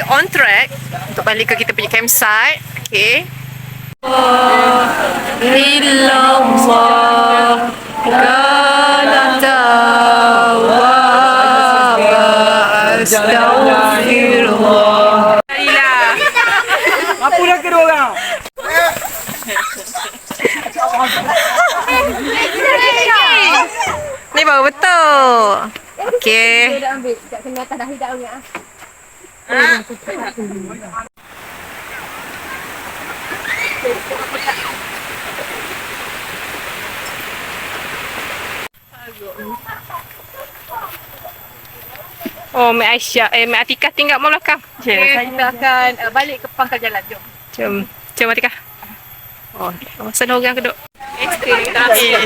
on track untuk balik ke kita punya campsite. Okay. Illallah kana tawwab astaghfirullah. Apa dah kedua orang? Ni baru betul. Okey. Dah ambil dekat kena atas dahi dah ingat. Oh, Mek Aisyah, Mek Atikah tinggal kat belakang. Kita akan balik ke pangkal jalan. Jom. Jom Atikah. Oh, sana orang keduk.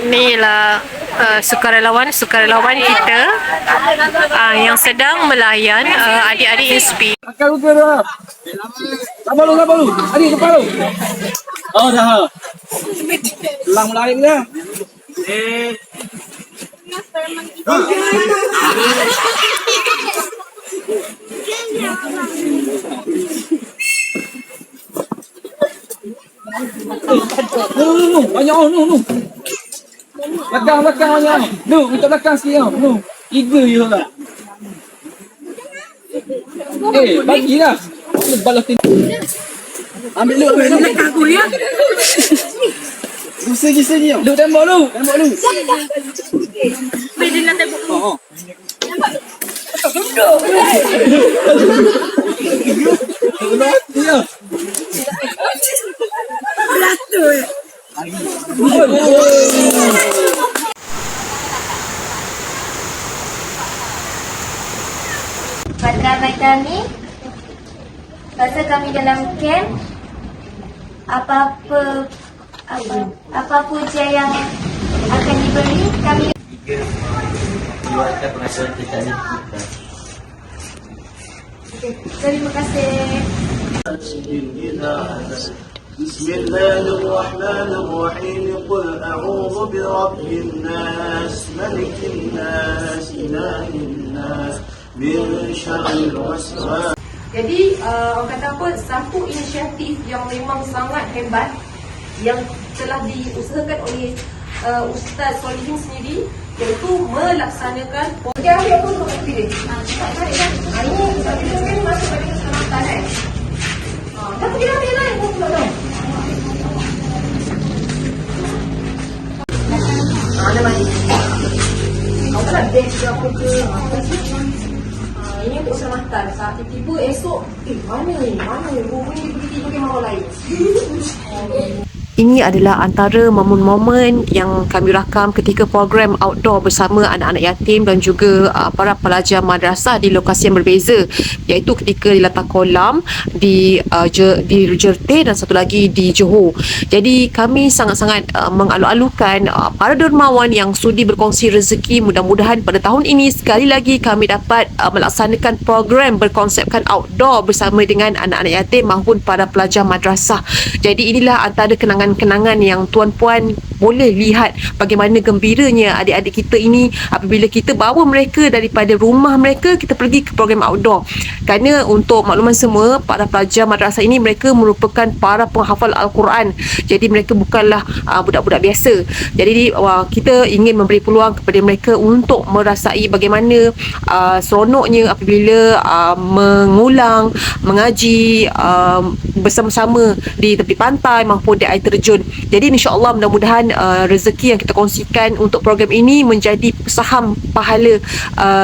Inilah sukarelawan kita yang sedang melayan adik-adik INSPI. Akal lupa dah. Sabar lu. Adik depan lu. Oh dah. Lang mulai dah. Banyak no. Belakang banyak. No, minta belakang sikit no. Tiga je lah. Bagilah. Balas tin. Ambil lu belakang aku ya. Segi. Lu tembak lu. Beli nak tembak. Oh. Duduk. Matlamat kami, masa kami dalam camp, apa ujian yang akan diberi kami. Keluarkan penghasilan kita ni kita. Terima kasih. بسم الله الرحمن الرحيم قل أعوذ برب الناس ملك الناس إله الناس من شر الوسواس. Jadi orang kata apa, satu inisiatif yang memang sangat hebat yang telah diusahakan oleh Ustaz Solihin sendiri, iaitu melaksanakan. Dia ambil apa untuk pilih? Ini Ustaz Solihin sekali masuk pada keselamatan tapi dia ambil lah yang pula tau. Ada mandi. Kau kan ada ke apa ke? Ini untuk sematan. Saat tiba-tiba esok, mana rumahnya pergi tidur ke orang lain. Ini adalah antara momen-momen yang kami rakam ketika program outdoor bersama anak-anak yatim dan juga para pelajar madrasah di lokasi yang berbeza, iaitu ketika di Latar Kolam, di Jerteh dan satu lagi di Johor. Jadi kami sangat-sangat mengalu-alukan para dermawan yang sudi berkongsi rezeki. Mudah-mudahan pada tahun ini sekali lagi kami dapat melaksanakan program berkonsepkan outdoor bersama dengan anak-anak yatim maupun para pelajar madrasah. Jadi inilah antara kenangan yang tuan-puan boleh lihat bagaimana gembiranya adik-adik kita ini apabila kita bawa mereka daripada rumah mereka, kita pergi ke program outdoor. Kerana untuk makluman semua, para pelajar madrasah ini mereka merupakan para penghafal Al-Quran. Jadi mereka bukanlah budak-budak biasa. Jadi kita ingin memberi peluang kepada mereka untuk merasai bagaimana seronoknya apabila mengulang, mengaji bersama-sama di tepi pantai maupun di air terjun. Jadi insya-Allah mudah-mudahan rezeki yang kita kongsikan untuk program ini menjadi saham pahala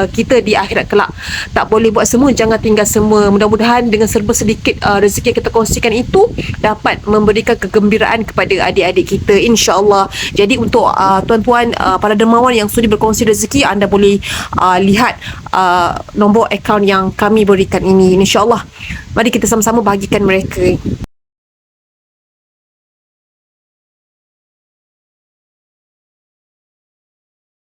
kita di akhirat kelak. Tak boleh buat semua, jangan tinggal semua. Mudah-mudahan dengan serba sedikit rezeki yang kita kongsikan itu dapat memberikan kegembiraan kepada adik-adik kita, insya-Allah. Jadi untuk tuan-puan para dermawan yang sudi berkongsi rezeki, anda boleh lihat nombor akaun yang kami berikan ini, insya-Allah. Mari kita sama-sama bahagikan mereka.